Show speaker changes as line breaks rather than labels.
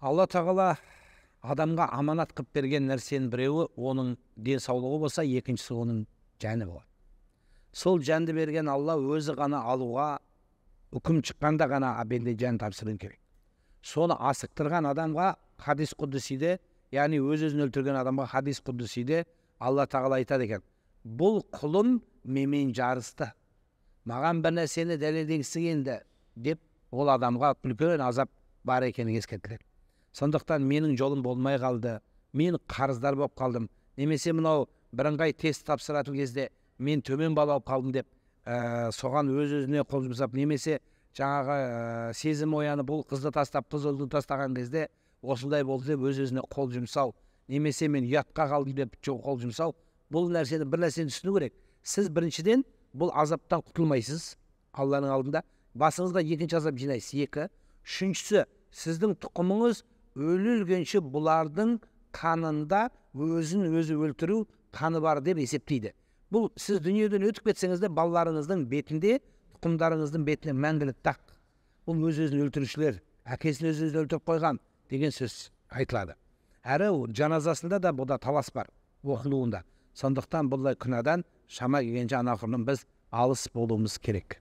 Алла тағала адамға аманат қылып берген нәрсенің біреуі оның денсаулығы болса, екіншісі оның жаны болады. Сол жанды берген Алла өзі ғана алуға, үкім шыққанда ғана бенде жан тапсыруы керек. Соны асықтырған адамға хадис құдсиде, яғни өз-өзін өлтірген адамға хадис құдсиде Алла тағала айтады екен: бұл құлым менімен жарысты, маған бір нәрсені дәлелдегісі келді деп, ол адамға үлкен азап бар екенін ескертеді. Сондықтан менің жолым болмай қалды, мен қарыздар болып қалдым, немесе мынау бірыңғай тест тапсыратын кезде мен төмен бал алып қалдым деп, соған өз-өзіне қол жұмсап, немесе жаңағы сезім оянып бұл қызды тастап қыз ұлды тастаған кезде осындай болды деп өз-өзіне қол жұмсау, немесе мен ұятқа қалдым деп қол жұмсау, бұл нәрсені бір нәрсені түсіну керек. Сіз біріншіден бұл азаптан құтылмайсыз Алланың алдында, басыңызға екінші азап жинайсыз. Екі, үшіншісі, сіздің тұқымыңыз өле-өлгенше бұлардың қанында өзін өзі өлтіру қаны бар деп есептейді. Бұл сіз дүниеден өтіп кетсеңіз де балаларыңыздың бетінде, тұқымдарыңыздың бетіне мәңгілік тақ. Бұл өз-өзін өлтірушілер, әкесін өз-өзін өлтіріп қойған деген сөз айтылады. Әрі жаназасында да бұда талас бар, оқылуында. Сондықтан бұлай күнәдан шама келгенше анағұрлым біз алыс болуымыз керек.